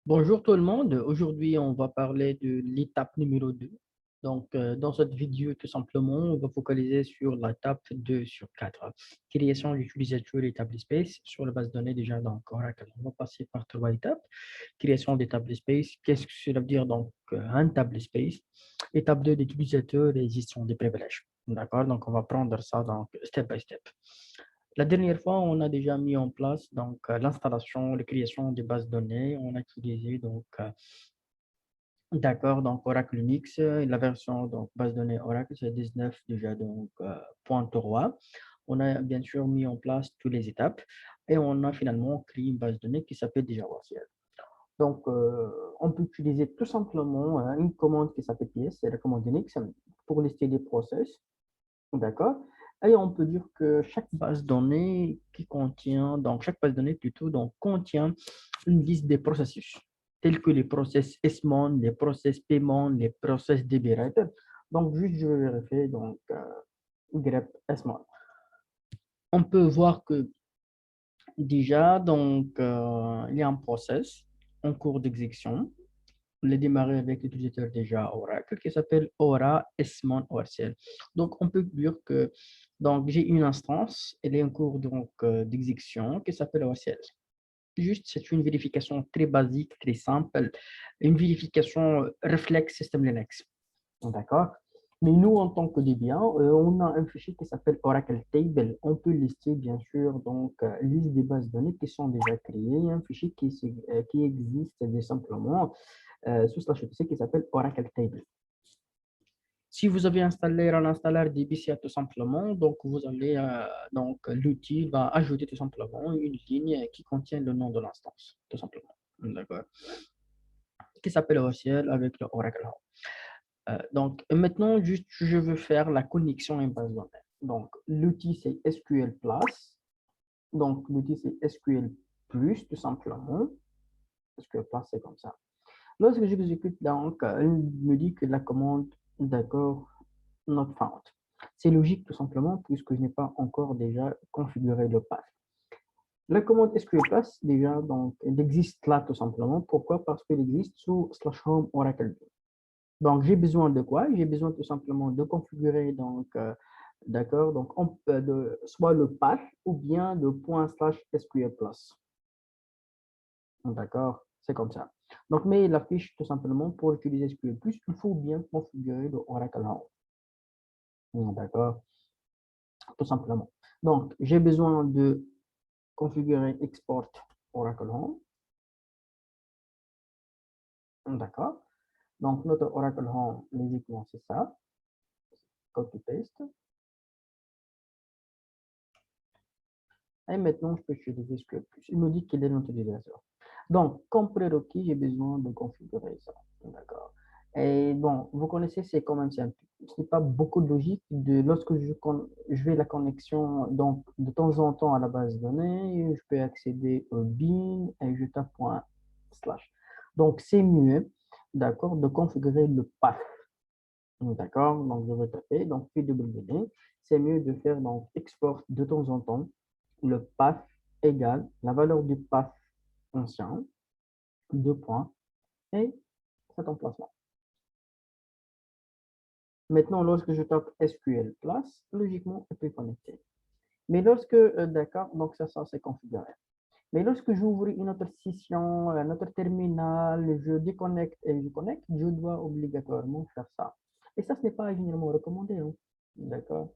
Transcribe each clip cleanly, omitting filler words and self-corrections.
Bonjour tout le monde. Aujourd'hui, on va parler de l'étape numéro 2. Dans cette vidéo, tout simplement, on va focaliser sur l'étape 2 sur 4. Création d'utilisateur et table space sur la base de données déjà dans Oracle. On va passer par trois étapes. Création des table space. Qu'est-ce que cela veut dire un table space? Étape 2 d'utilisateur et gestion des privilèges. D'accord? Donc, on va prendre ça step by step. La dernière fois, on a déjà mis en place l'installation, la création des bases de données. On a utilisé Oracle Unix, la version base de données Oracle, c'est 19 déjà point 3. On a bien sûr mis en place toutes les étapes et on a finalement créé une base de données qui s'appelle déjà ORCL. On peut utiliser tout simplement une commande qui s'appelle PS, c'est la commande Unix, pour lister des process. D'accord. Et on peut dire que chaque base de données chaque base de données plutôt, contient une liste des processus, tels que les process SMON, les process paiement, les process DB-Writer. Donc, juste, je vais vérifier, grep SMON. On peut voir que déjà, il y a un process en cours d'exécution. On l'a démarré avec l'utilisateur déjà Oracle qui s'appelle Aura SMON ORCL. Donc, on peut dire que j'ai une instance, elle est en cours d'exécution qui s'appelle ORCL. Juste, c'est une vérification très basique, très simple, une vérification réflexe système Linux. D'accord? Mais nous, en tant que Debian, on a un fichier qui s'appelle Oracle Table. On peut lister, bien sûr, liste des bases de données qui sont déjà créées, un fichier qui existe simplement sous slash etc qui s'appelle Oracle Table. Si vous avez installé un installeur DBCA tout simplement, vous allez, l'outil va ajouter tout simplement une ligne qui contient le nom de l'instance, tout simplement. D'accord. Qui s'appelle OCL avec le Oracle Home. Maintenant, juste, je veux faire la connexion à une base de données. Donc, l'outil, c'est SQL Plus. Donc, l'outil, c'est SQL Plus, tout simplement. SQL Plus, c'est comme ça. Lorsque j'exécute, il me dit que la commande, d'accord, not found. C'est logique, tout simplement, puisque je n'ai pas encore déjà configuré le path. La commande SQL Plus, déjà, elle existe là, tout simplement. Pourquoi? Parce qu'elle existe sous /home Oracle. Donc, j'ai besoin de quoi? J'ai besoin tout simplement de configurer, d'accord, soit le path ou bien le ./SQL Plus. D'accord, c'est comme ça. Donc, mais il affiche tout simplement pour utiliser SQL Plus, il faut bien configurer le Oracle Home. D'accord, tout simplement. Donc, j'ai besoin de configurer Export Oracle Home. D'accord. Donc, notre Oracle Home, logiquement, c'est ça. Copy-paste. Et maintenant, je peux utiliser SQL+. Il me dit qu'il est notre utilisateur. Donc, comme prérequis, j'ai besoin de configurer ça. D'accord. Et bon, vous connaissez, c'est quand même simple. Ce n'est pas beaucoup de logique. Lorsque je fais la connexion, donc de temps en temps à la base de données, je peux accéder au bin et je tape /. Donc, c'est mieux, d'accord, de configurer le path. D'accord, donc je vais taper, donc PWD, c'est mieux de faire export de temps en temps le path égale la valeur du path ancien, deux points, et cet emplacement. Maintenant, lorsque je tape SQL place, logiquement, je peux connecter. Mais d'accord, donc ça c'est configuré. Mais lorsque j'ouvre une autre session, un autre terminal, je déconnecte et je connecte, je dois obligatoirement faire ça. Et ça, ce n'est pas généralement recommandé. Hein. D'accord?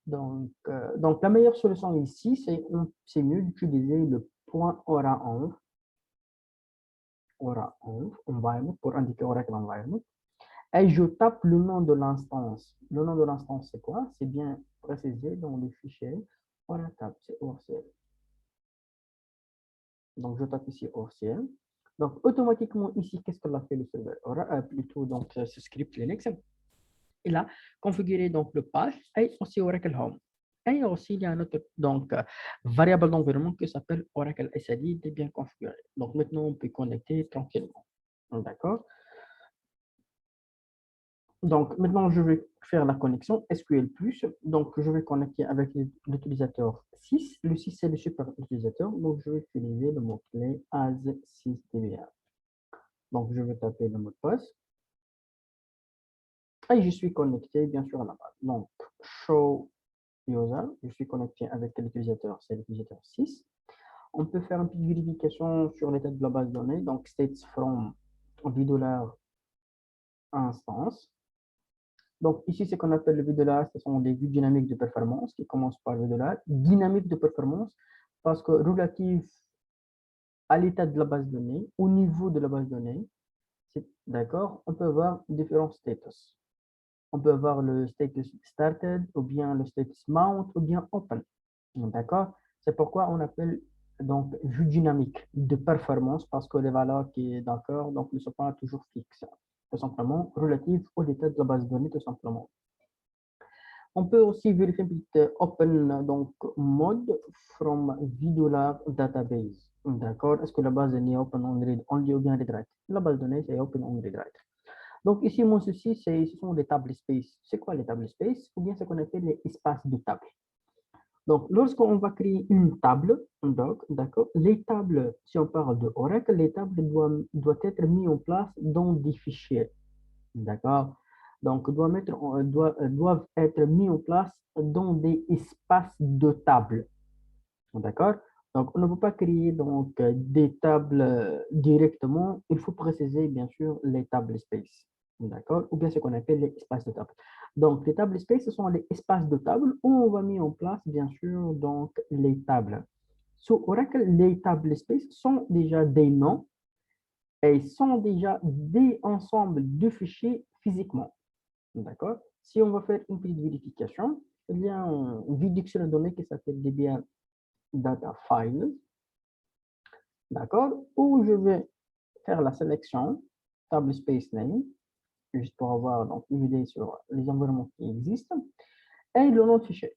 La meilleure solution ici, c'est mieux d'utiliser le point aura environment pour indiquer Oracle Environment. Et je tape le nom de l'instance. Le nom de l'instance, c'est quoi? C'est bien précisé dans le fichier Oracle, c'est ORCL. Donc, je tape ici ORCL. Donc, automatiquement, ici, qu'est-ce que l'a fait le serveur? Plutôt, ce script Linux. Il a configuré le path et aussi Oracle Home. Et aussi, il y a un autre variable d'environnement qui s'appelle Oracle SID, il est bien configuré. Donc maintenant, on peut connecter tranquillement. D'accord. Donc maintenant, je vais faire la connexion SQL+. Donc je vais connecter avec l'utilisateur 6. Le 6, c'est le super utilisateur. Donc je vais utiliser le mot-clé as6dba. Donc, je vais taper le mot de passe. Et je suis connecté, bien sûr, à la base. Donc, show user, je suis connecté avec l'utilisateur, c'est l'utilisateur 6. On peut faire une petite vérification sur l'état de la base de données. Donc, states from $, instance. Donc, ici, ce qu'on appelle le $, ce sont des vues dynamiques de performance qui commencent par $, dynamique de performance, parce que relative à l'état de la base de données, au niveau de la base de données, d'accord, on peut voir différents status. On peut avoir le status started, ou bien le status mount, ou bien open. D'accord? C'est pourquoi on appelle donc vue dynamique de performance, parce que les valeurs qui est d'accord donc ne sont pas toujours fixes. Tout simplement relatives au état de la base de données, tout simplement. On peut aussi vérifier open donc mode from VDolar database. D'accord? Est-ce que la base de données est open on read only ou bien read write? La base de données c'est open on read write. Donc ici, mon souci, ce sont les tables space. C'est quoi les tables space? Ou bien ce qu'on appelle les espaces de table. Donc, lorsqu'on va créer une table, d'accord, les tables, si on parle de Oracle, les tables doivent être mises en place dans des fichiers. D'accord? Donc, doivent être mis en place dans des espaces de table. D'accord? Donc, on ne peut pas créer donc, des tables directement. Il faut préciser, bien sûr, les tables space. D'accord? Ou bien ce qu'on appelle les espaces de table. Donc, les tables space, ce sont les espaces de table où on va mettre en place, bien sûr, donc, les tables. Sur Oracle, les tables space sont déjà des noms et sont déjà des ensembles de fichiers physiquement. D'accord? Si on va faire une petite vérification, il y a un dictionnaire de données qui s'appelle DBA Data Files, d'accord, où je vais faire la sélection table space name, juste pour avoir donc, une idée sur les environnements qui existent, et le nom de fichier.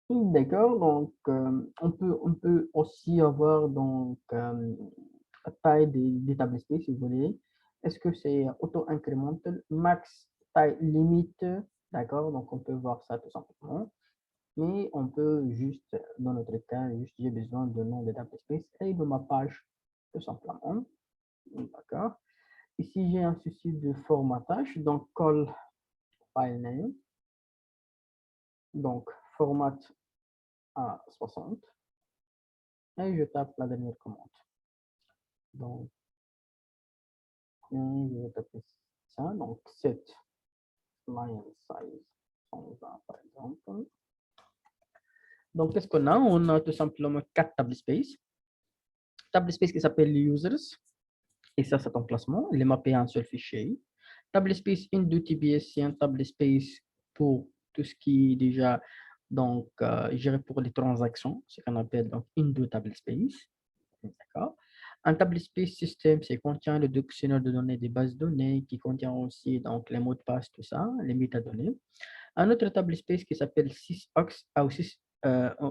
D'accord, donc on peut aussi avoir donc la taille des tables space si vous voulez. Est-ce que c'est auto-incremental, max, taille limite, d'accord, donc on peut voir ça tout simplement. Mais on peut juste, dans notre cas, juste j'ai besoin de nom de table space et de ma page tout simplement. D'accord. Ici, j'ai un souci de formatage, donc call file name, donc format à 60 et je tape la dernière commande. Donc, je vais taper ça, donc set line size 120 par exemple. Donc, qu'est-ce qu'on a? On a tout simplement 4 table space. Table space qui s'appelle users. Et ça, cet emplacement, il est mappé à un seul fichier. Table space into TBS, c'est un table space pour tout ce qui est déjà donc géré pour les transactions, ce qu'on appelle donc into table space. D'accord. Un table space system, c'est contient le dictionnaire de données des bases de données, qui contient aussi donc les mots de passe, tout ça, les métadonnées. Un autre table space qui s'appelle sysox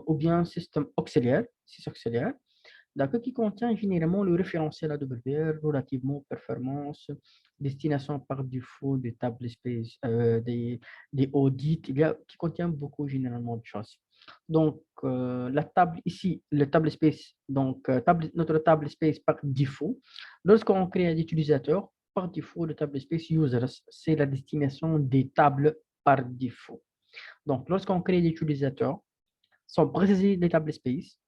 ou bien système auxiliaire, sysoxiliaire, d'accord, qui contient généralement le référentiel AWR relativement aux performances, destination par défaut des tables space, des audits, qui contient beaucoup généralement de choses. Donc, la table ici, le table space, donc notre table space par défaut, lorsqu'on crée un utilisateur, par défaut, le table space users, c'est la destination des tables par défaut. Donc, lorsqu'on crée des utilisateurs, sont précisés des tables space,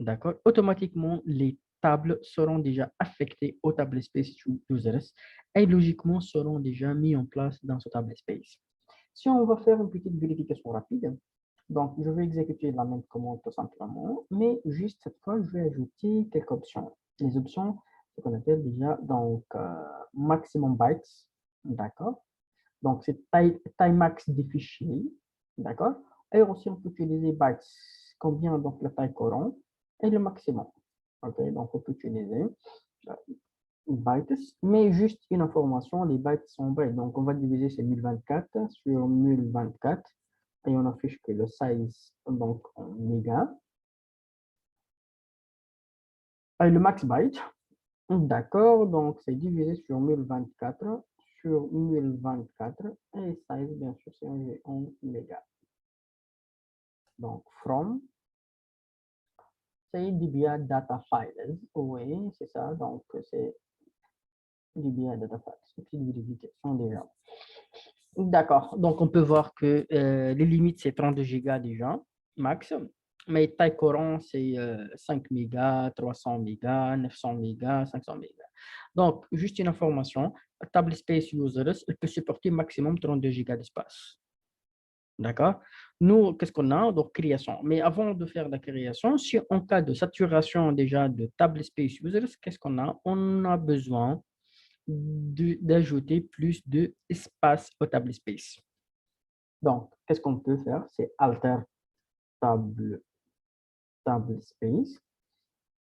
d'accord, automatiquement, les tables seront déjà affectées au table space users et logiquement seront déjà mis en place dans ce table space. Si on va faire une petite vérification rapide, donc je vais exécuter la même commande tout simplement, mais juste cette fois, je vais ajouter quelques options. Les options, ce qu'on appelle déjà donc maximum bytes, d'accord. Donc c'est taille max des fichiers, d'accord. Et aussi on peut utiliser bytes, combien donc la taille courant et le maximum. Ok, donc on peut utiliser bytes, mais juste une information, les bytes sont bytes. Donc on va diviser ces 1024 sur 1024 et on affiche que le size donc en mégas. Et le max byte, d'accord, donc c'est divisé sur 1024 sur 1024 et size bien sûr c'est en mégas. Donc from c'est DBA Data Files. Oui, c'est ça. Donc, c'est DBA Data Files. C'est une petite vérification déjà. D'accord. Donc, on peut voir que les limites, c'est 32 gigas déjà, max. Mais taille courant, c'est 5 mégas, 300 mégas, 900 mégas, 500 mégas. Donc, juste une information, Table Space Users, elle peut supporter maximum 32 gigas d'espace. D'accord? Nous, qu'est-ce qu'on a? Donc, création. Mais avant de faire la création, si en cas de saturation déjà de Table Space Users, qu'est-ce qu'on a? On a besoin d'ajouter plus d'espace au Table Space. Donc, qu'est-ce qu'on peut faire? C'est alter table, table space.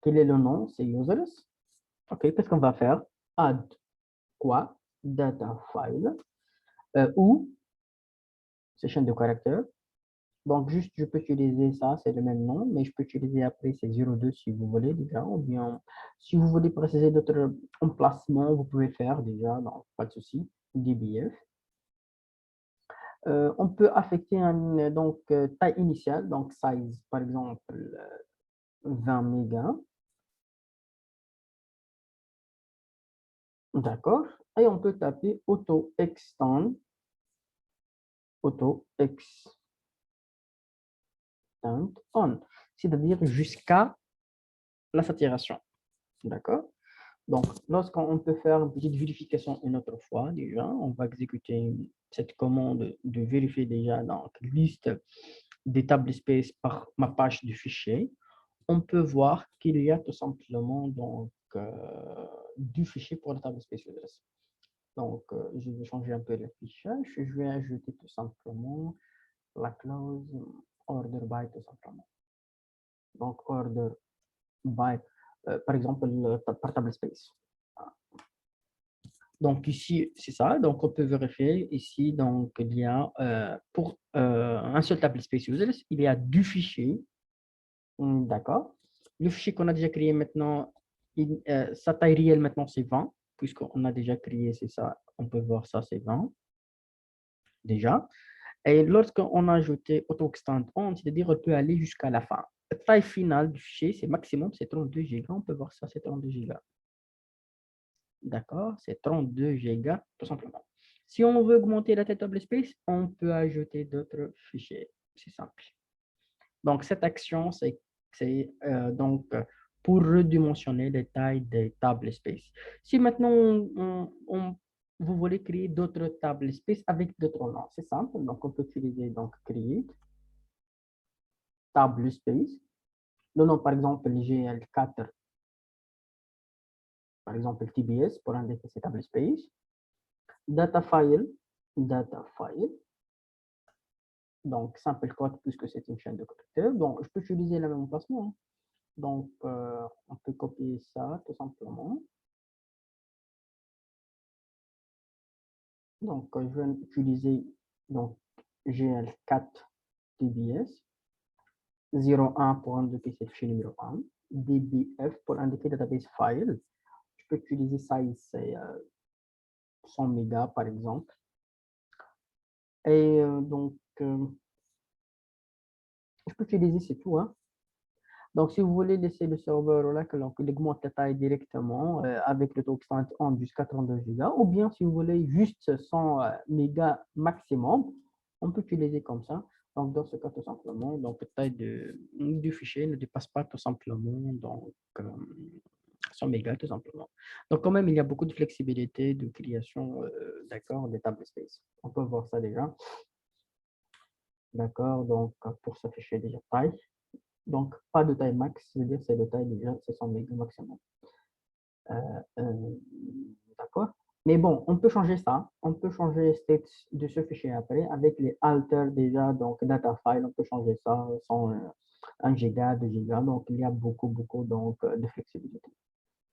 Quel est le nom? C'est users. OK, qu'est-ce qu'on va faire? Add quoi? Data file ou session de caractère. Donc, juste, je peux utiliser ça, c'est le même nom, mais je peux utiliser après, c'est 02 si vous voulez déjà, ou bien si vous voulez préciser d'autres emplacements, vous pouvez faire déjà, donc pas de souci, DBF. On peut affecter un, donc, taille initiale, donc size, par exemple, 20 mégas. D'accord. Et on peut taper auto-extend on, c'est-à-dire jusqu'à la saturation. D'accord. Donc, lorsqu'on peut faire une petite vérification une autre fois, déjà, on va exécuter cette commande de vérifier déjà donc liste des tables space par ma page du fichier. On peut voir qu'il y a tout simplement donc du fichier pour la table space address. Donc, je vais changer un peu le fichage. Je vais ajouter tout simplement la clause order by tout simplement. Donc, order by, par exemple, par table space. Donc, ici, c'est ça. Donc, on peut vérifier ici. Donc, il y a pour un seul table space users, il y a deux fichiers. D'accord. Le fichier qu'on a déjà créé maintenant, sa taille réelle maintenant, c'est 20, puisqu'on a déjà créé, c'est ça. On peut voir ça, c'est 20 déjà. Et lorsqu'on a ajouté auto-extend on, c'est-à-dire on peut aller jusqu'à la fin. La taille finale du fichier, c'est maximum, c'est 32 gigas. On peut voir ça, c'est 32 gigas. D'accord? C'est 32 gigas, tout simplement. Si on veut augmenter la table space, on peut ajouter d'autres fichiers. C'est simple. Donc, cette action, c'est donc pour redimensionner les tailles des tables space. Si maintenant, vous voulez créer d'autres tables space avec d'autres noms, c'est simple. Donc, on peut utiliser donc create table space. Le nom, par exemple, GL4, par exemple, TBS pour indiquer cette table space. Data file, donc simple code puisque c'est une chaîne de caractères. Donc, je peux utiliser le même emplacement. Hein. Donc, on peut copier ça tout simplement. Donc, je vais utiliser donc, GL4 TBS, 01 pour indiquer cette fichier numéro 1, DBF pour indiquer database file. Je peux utiliser size, c'est 100 mégas par exemple. Et donc, je peux utiliser, c'est tout. Hein. Donc, si vous voulez laisser le serveur là, il augmente la taille directement avec le token on jusqu'à 32 gigas, ou bien si vous voulez juste 100 mégas maximum, on peut utiliser comme ça. Donc, dans ce cas, tout simplement, donc, la taille du fichier ne dépasse pas tout simplement donc, 100 mégas, tout simplement. Donc, quand même, il y a beaucoup de flexibilité de création d'accord, des tables space. On peut voir ça déjà. D'accord, donc, pour s'afficher déjà taille. Donc, pas de taille max, c'est-à-dire c'est de taille déjà, c'est 100 mégas maximum. D'accord. Mais bon, on peut changer ça. On peut changer state de ce fichier après avec les alter déjà, donc data file, on peut changer ça sans 1 giga, 2 giga. Donc, il y a beaucoup, beaucoup donc, de flexibilité.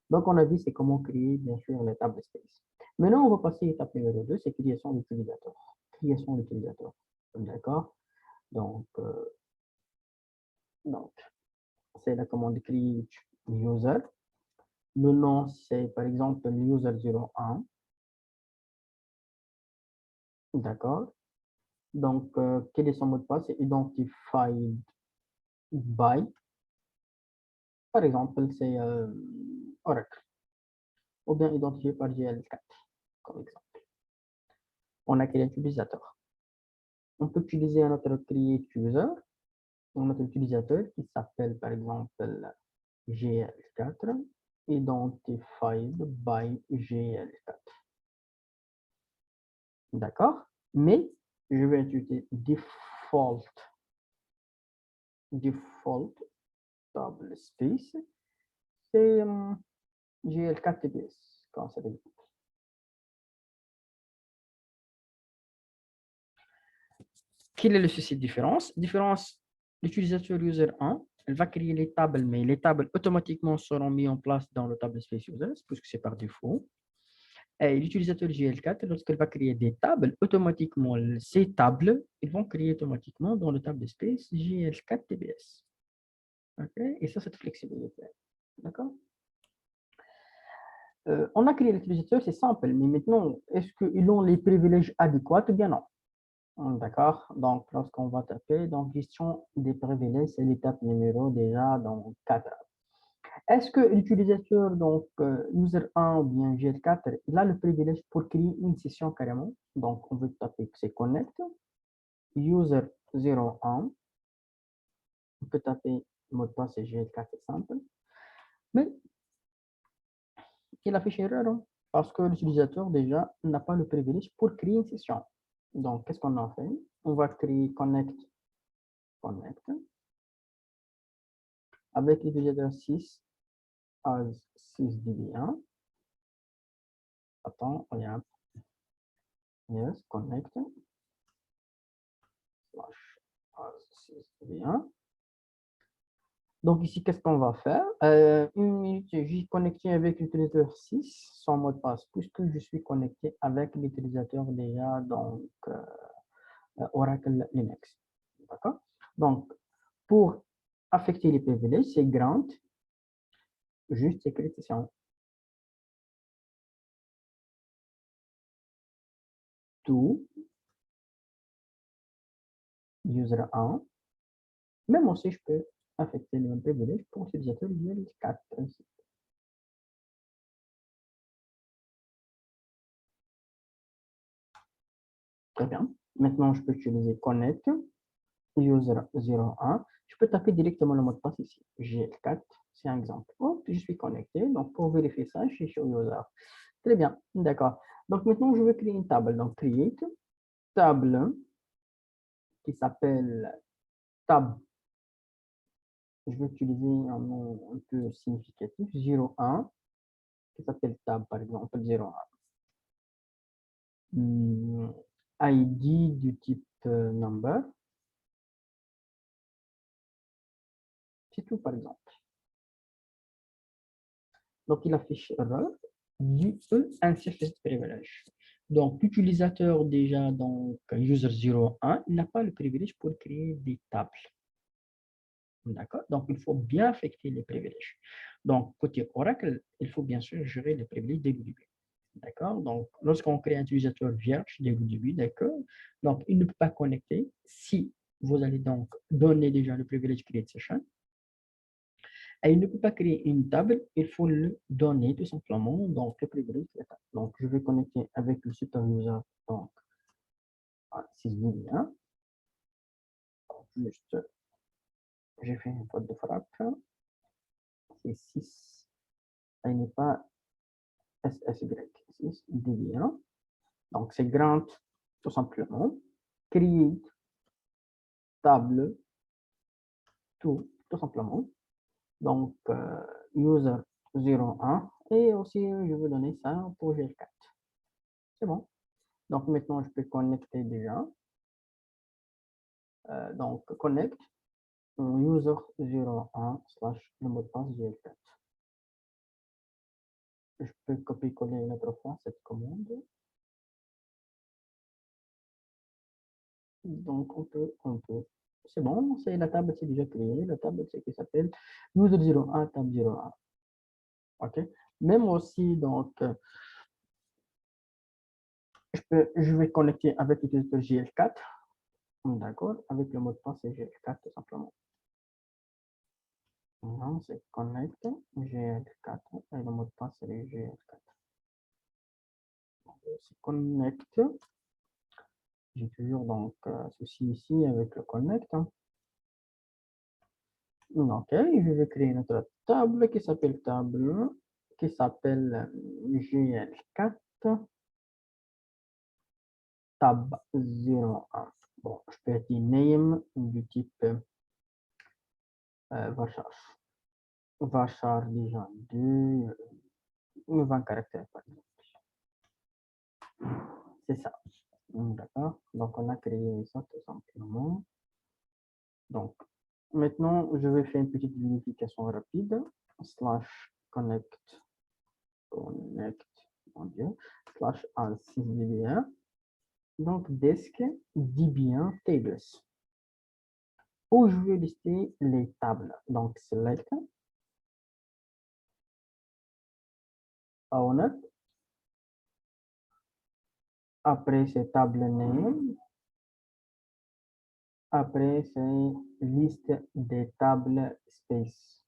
Donc, on a vu c'est comment créer, bien sûr, les tables space. Maintenant, on va passer à l'étape numéro 2, c'est création d'utilisateur. Création d'utilisateur. D'accord. Donc, donc c'est la commande create user. Le nom, c'est par exemple user01. D'accord. Donc, quel est son mot de passe? C'est identified by. Par exemple, c'est Oracle, ou bien identifié par GL4, comme exemple. On a créé l'utilisateur. On peut utiliser un autre create user, un autre utilisateur qui s'appelle par exemple GL4, identified by GL4. D'accord? Mais je vais utiliser default table space, c'est GL4 TBS, quand ça veut dire. Quel est le souci de différence? Différence, l'utilisateur user 1, elle va créer les tables, mais les tables automatiquement seront mises en place dans le table space user, puisque c'est par défaut. Et l'utilisateur GL4, lorsqu'elle va créer des tables, automatiquement, ces tables, ils vont créer automatiquement dans le table space GL4 TBS. Okay? Et ça, cette flexibilité. D'accord? On a créé l'utilisateur, c'est simple, mais maintenant, est-ce qu'ils ont les privilèges adéquats ou bien non? D'accord. Donc, lorsqu'on va taper, donc, gestion des privilèges, c'est l'étape numéro déjà dans 4. Est-ce que l'utilisateur, donc, user 1 ou bien GL4, il a le privilège pour créer une session carrément? Donc, on veut taper que c'est connect, user 01, on peut taper mot de passe et GL4, c'est simple, mais il affiche erreur, hein, parce que l'utilisateur déjà n'a pas le privilège pour créer une session. Donc, qu'est-ce qu'on a fait? On va créer connect avec l'utilisateur 6 as 6db1. Attends, regarde. Yes, connect slash as 6db1. Donc ici, qu'est-ce qu'on va faire? Une minute, j'ai connecté avec l'utilisateur 6 sans mot de passe, puisque je suis connecté avec l'utilisateur déjà, donc Oracle Linux. D'accord? Donc, pour affecter les privilèges, c'est grant, juste écrire session to user 1. Même aussi, je peux affecter le même privilège pour l'utilisateur UL4. Très bien. Maintenant, je peux utiliser connect user 01. Je peux taper directement le mot de passe ici. GL4, c'est un exemple. Oh, je suis connecté. Donc, pour vérifier ça, je suis sur user. Très bien. D'accord. Donc, maintenant, je vais créer une table. Donc, create table qui s'appelle tab. Je vais utiliser un nom un peu significatif. 01 qui s'appelle tab, par exemple, 01. ID du type number. C'est tout, par exemple. Donc, il affiche erreur due à un surface privilège. Donc, l'utilisateur déjà, donc user 01, il n'a pas le privilège pour créer des tables. D'accord? Donc, il faut bien affecter les privilèges. Donc, côté Oracle, il faut bien sûr gérer les privilèges dès le début. D'accord? Donc, lorsqu'on crée un utilisateur vierge dès le début, d'accord? Donc, il ne peut pas connecter si vous allez donc donner déjà le privilège create session. Et il ne peut pas créer une table, il faut le donner tout simplement, donc le privilège de la table. Donc, je vais connecter avec le super user, donc, à 6.1. Juste, j'ai fait une faute de frappe. C'est 6, il n'est pas SSY, 6, DB1. Donc, c'est grant, tout simplement. Create table, tout simplement. Donc, user 01. Et aussi, je vais donner ça pour GL4. C'est bon. Donc, maintenant, je peux connecter déjà. Donc, connect user 01 slash le mot de passe GL4. Je peux copier-coller une autre fois cette commande. Donc, on peut. C'est bon, c'est la table, c'est déjà créée. La table, c'est qui s'appelle user 01 table 01. OK? Même aussi, donc, je vais connecter avec l'utilisateur GL4. D'accord? Avec le mot de passe GL4, tout simplement. Non, c'est connect GL4 et le mot de passe c'est GL4. C'est connect. J'ai toujours donc ceci ici avec le connect. Hein. Ok, je vais créer notre table qui s'appelle GL4 tab 01. Bon, je peux dire name du type varchar. Varchar déjà 2, 20 caractères par exemple. C'est ça. D'accord. Donc on a créé ça tout simplement. Donc maintenant je vais faire une petite vérification rapide. Slash connect, mon Dieu, slash al6db1. Donc desk db1 tables. Où je vais lister les tables. Donc select owner. Après c'est table name. Après c'est liste des tables space.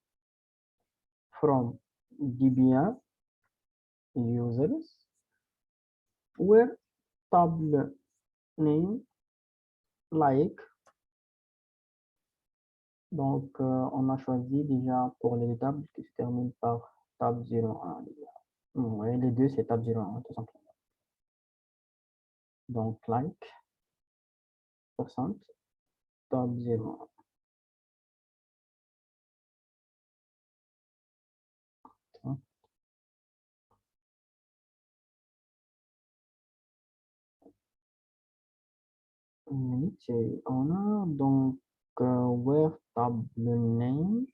From db1 users where table name like. Donc on a choisi déjà pour les tables qui se terminent par tab 01. Oui, les deux c'est tab 01 tout simplement. Donc like percent tab 01. Une minute, on a donc where table name.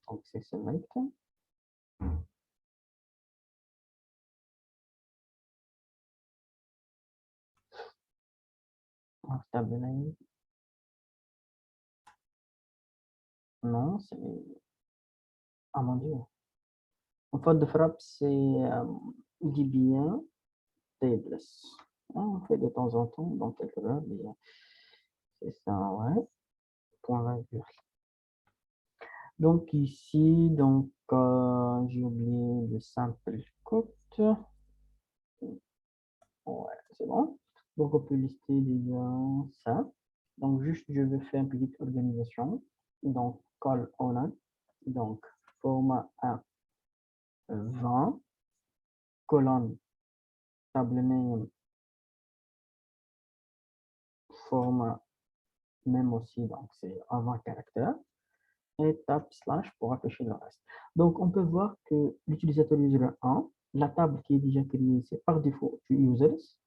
Donc c'est select. Table name. Non, c'est. Ah mon Dieu. En faute de frappe, c'est db1 tables. On fait de temps en temps dans quelques heures, mais c'est ça, ouais. Point virgule. Donc ici, donc j'ai oublié le simple code. Ouais, c'est bon. Donc on peut lister déjà ça. Donc juste je vais faire une petite organisation. Donc call on. Donc format 1 20 colonne table name format même aussi donc c'est en 20 caractères et tab slash pour afficher le reste. Donc on peut voir que l'utilisateur user 1, la table qui est déjà créée c'est par défaut to users.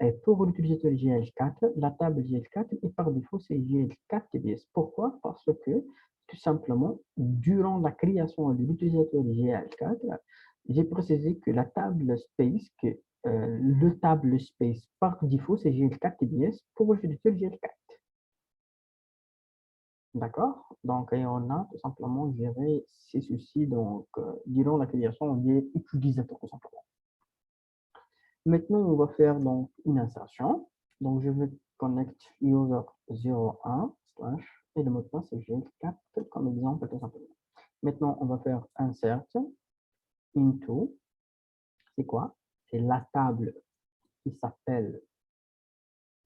Et pour l'utilisateur GL4, la table GL4 est par défaut c'est GL4 TBS. Pourquoi? Parce que tout simplement, durant la création de l'utilisateur GL4, j'ai précisé que la table space, que le table space par défaut c'est GL4 TBS pour l'utilisateur GL4. D'accord? Donc, et on a tout simplement géré ces soucis donc, durant la création des utilisateurs tout simplement. Maintenant, on va faire donc une insertion. Donc, je vais connect user 01 slash et le mot de passe c'est GL4 comme exemple tout simplement. Maintenant, on va faire insert into. C'est quoi? C'est la table qui s'appelle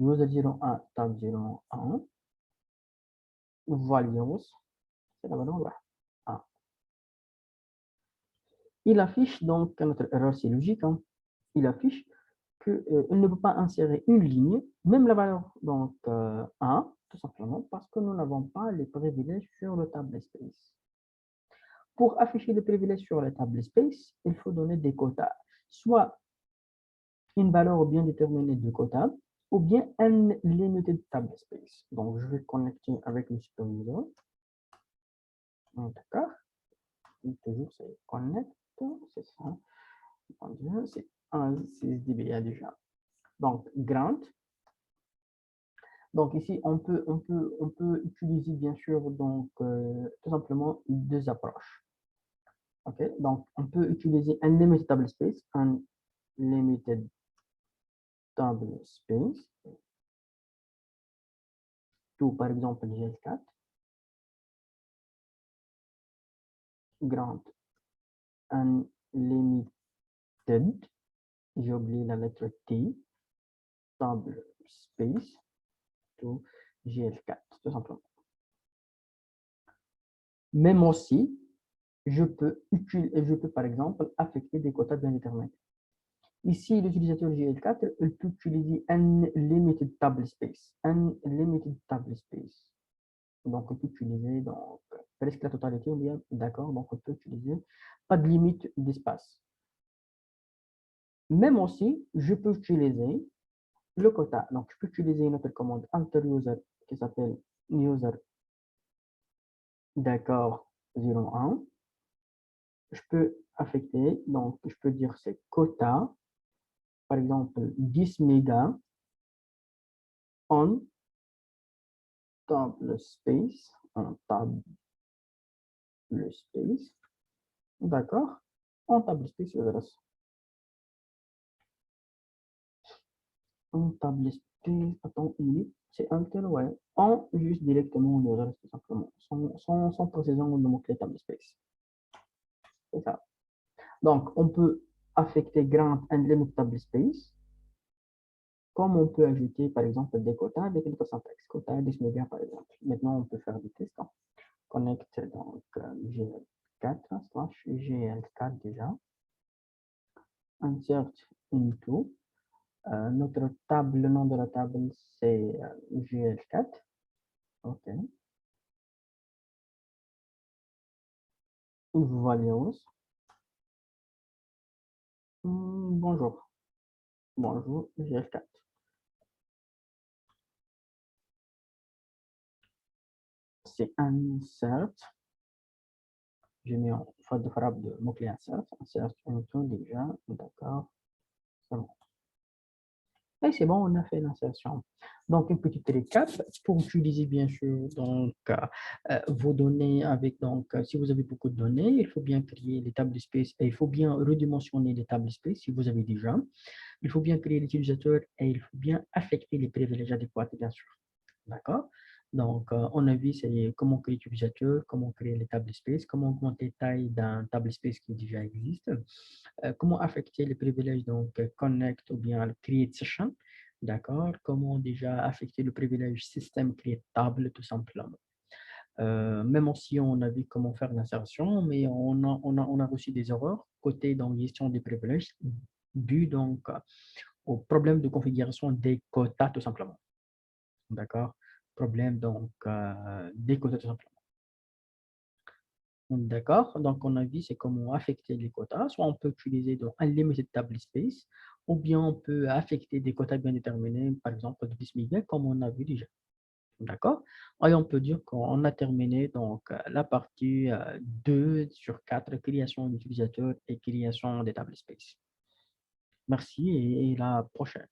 user 01 tab 01 values. C'est la valeur 1. Il affiche donc notre erreur, c'est logique. Hein, il affiche qu'il ne peut pas insérer une ligne, même la valeur donc 1, tout simplement parce que nous n'avons pas les privilèges sur le table space. Pour afficher les privilèges sur le table space, il faut donner des quotas, soit une valeur bien déterminée de quota, ou bien un limited table space. Donc, je vais connecter avec le supervisor. D'accord. Toujours, c'est connect, c'est ça. C'est un 6dba déjà. Donc, grant. Donc ici, on peut utiliser bien sûr donc tout simplement deux approches. Ok, donc on peut utiliser un limited table space, tout par exemple GL4. grant unlimited, j'ai oublié la lettre T, table space to GL4, tout simplement. Même aussi, je peux par exemple affecter des quotas bien déterminés. Ici, l'utilisateur GL4, il peut utiliser un limited table space. Unlimited table space. Donc, on peut utiliser donc, presque la totalité, ou bien, d'accord, donc on peut utiliser pas de limite d'espace. Même aussi, je peux utiliser le quota. Donc, je peux utiliser une autre commande alter user qui s'appelle user, d'accord, 01. Je peux affecter, donc je peux dire c'est quota, par exemple 10 mégas on table space, on table space, d'accord, on table space others. On table space, attends une minute, c'est alter, ouais, on juste directement others tout simplement, sans précision le mot-clé table space. C'est ça. Donc, on peut affecter grant unlimited table space, comme on peut ajouter, par exemple, des quotas avec notre syntaxe. Quota 10 mégas, par exemple. Maintenant, on peut faire des tests. Connect, donc, GL4, slash GL4 déjà. Insert into. Notre table, le nom de la table, c'est GL4. OK. Values. Bonjour. Bonjour, GL4. C'est insert. J'ai mis en faute de frappe de mot-clé insert. Insert into déjà. D'accord. C'est bon. Et c'est bon, on a fait l'insertion. Donc, une petite récap pour utiliser bien sûr donc, vos données avec, donc, si vous avez beaucoup de données, il faut bien créer les tables space et il faut bien redimensionner les tables space si vous avez déjà. Il faut bien créer l'utilisateur et il faut bien affecter les privilèges adéquats, bien sûr. D'accord? Donc, on a vu comment créer l'utilisateur, comment créer les tables space, comment augmenter la taille d'un table space qui déjà existe, comment affecter les privilèges, donc connect ou bien create session, d'accord? Comment déjà affecter le privilège système create table, tout simplement. Même si on a vu comment faire l'insertion, mais on a reçu des erreurs côté dans gestion des privilèges, dû donc au problème de configuration des quotas, tout simplement. D'accord? Problème donc des quotas, tout simplement. D'accord, donc on a vu c'est comment affecter les quotas. Soit on peut utiliser donc unlimited table space, ou bien on peut affecter des quotas bien déterminés, par exemple de 10 mégas, comme on a vu déjà. D'accord? Et on peut dire qu'on a terminé donc la partie 2 sur 4, création d'utilisateurs et création des table space. Merci et à la prochaine.